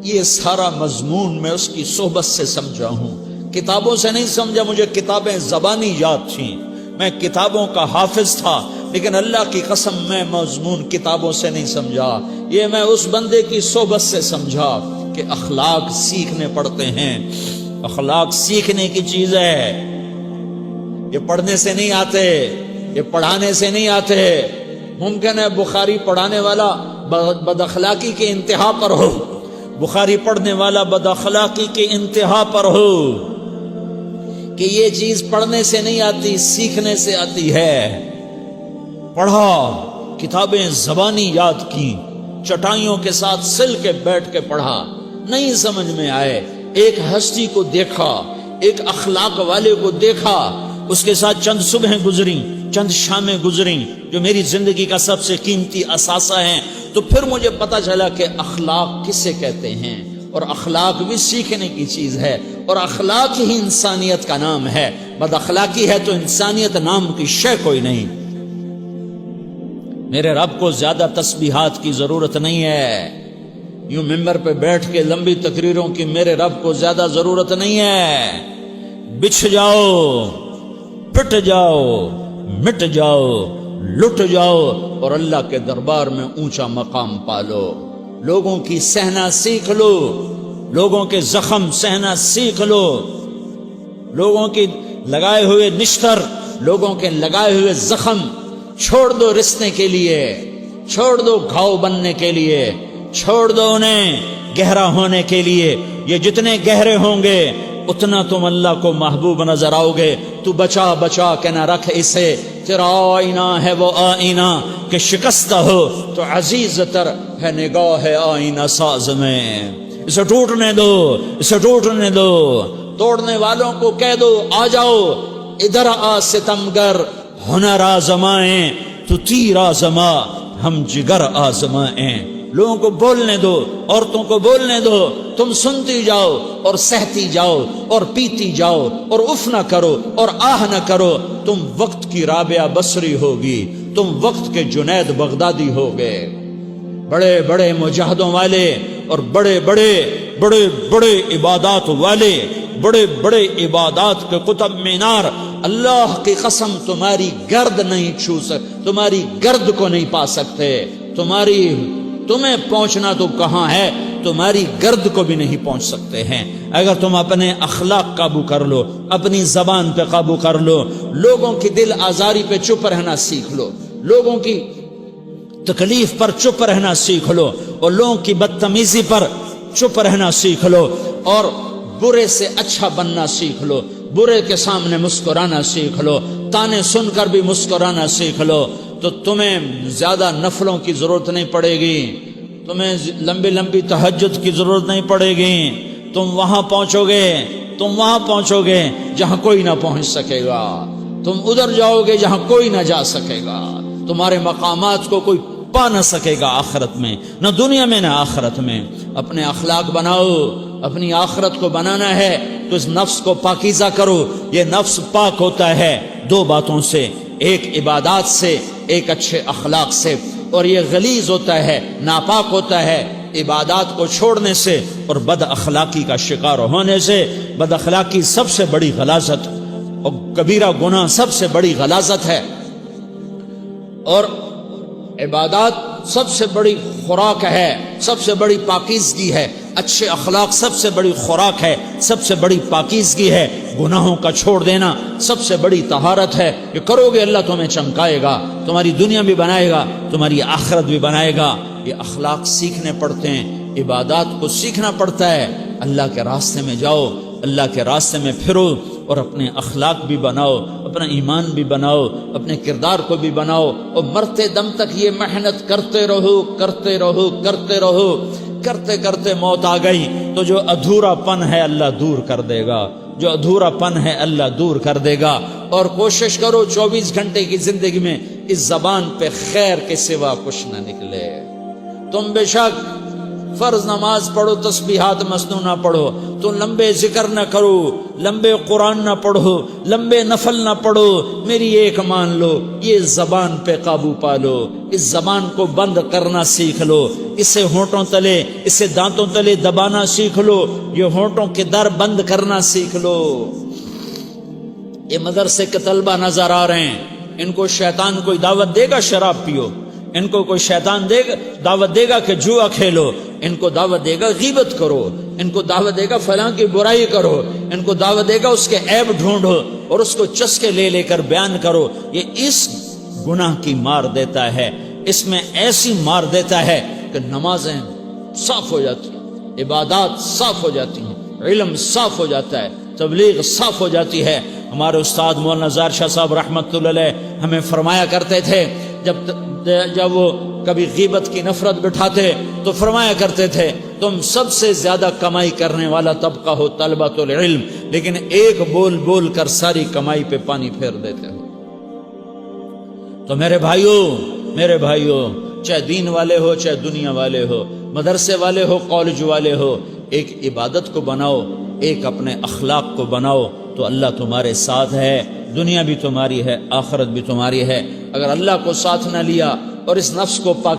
یہ سارا مضمون میں اس کی صحبت سے سمجھا ہوں، کتابوں سے نہیں سمجھا۔ مجھے کتابیں زبانی یاد تھیں، میں کتابوں کا حافظ تھا، لیکن اللہ کی قسم میں مضمون کتابوں سے نہیں سمجھا، یہ میں اس بندے کی صحبت سے سمجھا کہ اخلاق سیکھنے پڑتے ہیں۔ اخلاق سیکھنے کی چیز ہے، یہ پڑھنے سے نہیں آتے، یہ پڑھانے سے نہیں آتے۔ ممکن ہے بخاری پڑھانے والا بد اخلاقی کے انتہا پر ہو، بخاری پڑھنے والا بد اخلاقی کے انتہا پر ہو، کہ یہ چیز پڑھنے سے نہیں آتی، سیکھنے سے آتی ہے۔ پڑھا، کتابیں زبانی یاد کی، چٹائیوں کے ساتھ سل کے بیٹھ کے پڑھا، نہیں سمجھ میں آئے، ایک ہستی کو دیکھا، ایک اخلاق والے کو دیکھا، اس کے ساتھ چند صبحیں گزریں، چند شامیں گزریں جو میری زندگی کا سب سے قیمتی اثاثہ ہیں، تو پھر مجھے پتا چلا کہ اخلاق کسے کہتے ہیں، اور اخلاق بھی سیکھنے کی چیز ہے، اور اخلاق ہی انسانیت کا نام ہے۔ بد اخلاقی ہے تو انسانیت نام کی شے کوئی نہیں۔ میرے رب کو زیادہ تسبیحات کی ضرورت نہیں ہے، یوں ممبر پہ بیٹھ کے لمبی تقریروں کی میرے رب کو زیادہ ضرورت نہیں ہے۔ بچھ جاؤ، پٹ جاؤ، مٹ جاؤ، لٹ جاؤ، اور اللہ کے دربار میں اونچا مقام پالو۔ لوگوں کی سہنا سیکھ لو، لوگوں کے زخم سہنا سیکھ لو، لوگوں کی لگائے ہوئے نشتر، لوگوں کے لگائے ہوئے زخم چھوڑ دو رسنے کے لیے، چھوڑ دو گھاؤ بننے کے لیے، چھوڑ دو انہیں گہرا ہونے کے لیے۔ یہ جتنے گہرے ہوں گے اتنا تم اللہ کو محبوب نظر آؤ گے۔ تو بچا بچا کے نہ رکھ اسے، تیرا آئینہ ہے وہ آئینہ کہ شکستہ ہو تو عزیز تر ہے نگاہ آئینہ ساز میں۔ اسے ٹوٹنے دو، اسے ٹوٹنے دو، توڑنے والوں کو کہہ دو آ جاؤ ادھر آ ستمگر، ہنر آزمائیں تو تیر آزما، ہم جگر آزمائیں۔ لوگوں کو بولنے دو، عورتوں کو بولنے دو، تم سنتی جاؤ اور سہتی جاؤ اور پیتی جاؤ اور اف نہ کرو اور آہ نہ کرو۔ تم وقت کی رابعہ بصری ہوگی، تم وقت کے جنید بغدادی ہوگے۔ بڑے بڑے مجاہدوں والے اور بڑے بڑے بڑے بڑے عبادات والے، بڑے بڑے عبادات کے قطب مینار، اللہ کی قسم تمہاری گرد نہیں چھو سکتے، تمہاری گرد کو نہیں پا سکتے۔ تمہیں پہنچنا تو کہاں ہے، تمہاری گرد کو بھی نہیں پہنچ سکتے ہیں۔ اگر تم اپنے اخلاق قابو کر لو، اپنی زبان پہ قابو کر لو، لوگوں کی دل آزاری پہ چپ رہنا سیکھ لو، لوگوں کی تکلیف پر چپ رہنا سیکھ لو، اور لوگوں کی بدتمیزی پر چپ رہنا سیکھ لو، اور برے سے اچھا بننا سیکھ لو، برے کے سامنے مسکرانا سیکھ لو، تانے سن کر بھی مسکرانا سیکھ لو، تو تمہیں زیادہ نفلوں کی ضرورت نہیں پڑے گی، تمہیں لمبی لمبی تہجد کی ضرورت نہیں پڑے گی۔ تم وہاں پہنچو گے جہاں کوئی نہ پہنچ سکے گا، تم ادھر جاؤ گے جہاں کوئی نہ جا سکے گا، تمہارے مقامات کو کوئی پا نہ سکے گا آخرت میں، نہ دنیا میں نہ آخرت میں۔ اپنے اخلاق بناؤ، اپنی آخرت کو بنانا ہے تو اس نفس کو پاکیزہ کرو۔ یہ نفس پاک ہوتا ہے دو باتوں سے، ایک عبادات سے، ایک اچھے اخلاق سے، اور یہ غلیظ ہوتا ہے، ناپاک ہوتا ہے عبادات کو چھوڑنے سے اور بد اخلاقی کا شکار ہونے سے۔ بد اخلاقی سب سے بڑی غلاظت اور کبیرہ گناہ سب سے بڑی غلاظت ہے، اور عبادات سب سے بڑی خوراک ہے، سب سے بڑی پاکیزگی ہے۔ اچھے اخلاق سب سے بڑی خوراک ہے، سب سے بڑی پاکیزگی ہے۔ گناہوں کا چھوڑ دینا سب سے بڑی طہارت ہے۔ یہ کرو گے اللہ تمہیں چمکائے گا، تمہاری دنیا بھی بنائے گا، تمہاری آخرت بھی بنائے گا۔ یہ اخلاق سیکھنے پڑتے ہیں، عبادات کو سیکھنا پڑتا ہے۔ اللہ کے راستے میں جاؤ، اللہ کے راستے میں پھرو، اور اپنے اخلاق بھی بناؤ، اپنا ایمان بھی بناؤ، اپنے کردار کو بھی بناؤ، اور مرتے دم تک یہ محنت کرتے رہو کرتے رہو کرتے رہو۔ کرتے کرتے موت آ گئی تو جو ادھورا پن ہے اللہ دور کر دے گا، جو ادھورا پن ہے اللہ دور کر دے گا۔ اور کوشش کرو 24 گھنٹے کی زندگی میں اس زبان پہ خیر کے سوا کچھ نہ نکلے۔ تم بے شک فرض نماز پڑھو تسبیحات مسنونہ پڑھو، تو لمبے ذکر نہ کرو، لمبے قرآن نہ پڑھو، لمبے نفل نہ پڑھو، میری ایک مان لو، یہ زبان پہ قابو پالو، اس زبان کو بند کرنا سیکھ لو، اسے ہونٹوں تلے، اسے دانتوں تلے دبانا سیکھ لو، یہ ہونٹوں کے در بند کرنا سیکھ لو۔ یہ مدرسے کے طلبہ نظر آ رہے ہیں، ان کو شیطان کوئی دعوت دے گا شراب پیو، ان کو کوئی شیطان دعوت دے گا کہ جوا کھیلو، ان کو دعوت دے گا غیبت کرو، ان کو دعوت دے گا فلاں کی برائی کرو، ان کو دعوت دے گا اس کے عیب ڈھونڈو اور اس کو چسکے لے لے کر بیان کرو۔ یہ اس گناہ کی مار دیتا ہے، اس میں ایسی مار دیتا ہے کہ نمازیں صاف ہو جاتی ہیں، عبادات صاف ہو جاتی ہیں، علم صاف ہو جاتا ہے، تبلیغ صاف ہو جاتی ہے۔ ہمارے استاد مولانا زار شاہ صاحب رحمۃ اللہ علیہ ہمیں فرمایا کرتے تھے، جب وہ کبھی غیبت کی نفرت بٹھاتے تو فرمایا کرتے تھے تم سب سے زیادہ کمائی کرنے والا طبقہ ہو طلبۃ العلم، لیکن ایک بول بول کر ساری کمائی پہ پانی پھیر دیتے ہو۔ تو میرے بھائیوں چاہے دین والے ہو چاہے دنیا والے ہو، مدرسے والے ہو کالج والے ہو، ایک عبادت کو بناؤ، ایک اپنے اخلاق کو بناؤ، تو اللہ تمہارے ساتھ ہے، دنیا بھی تمہاری ہے، آخرت بھی تمہاری ہے۔ اگر اللہ کو ساتھ نہ لیا اور اس نفس کو پاک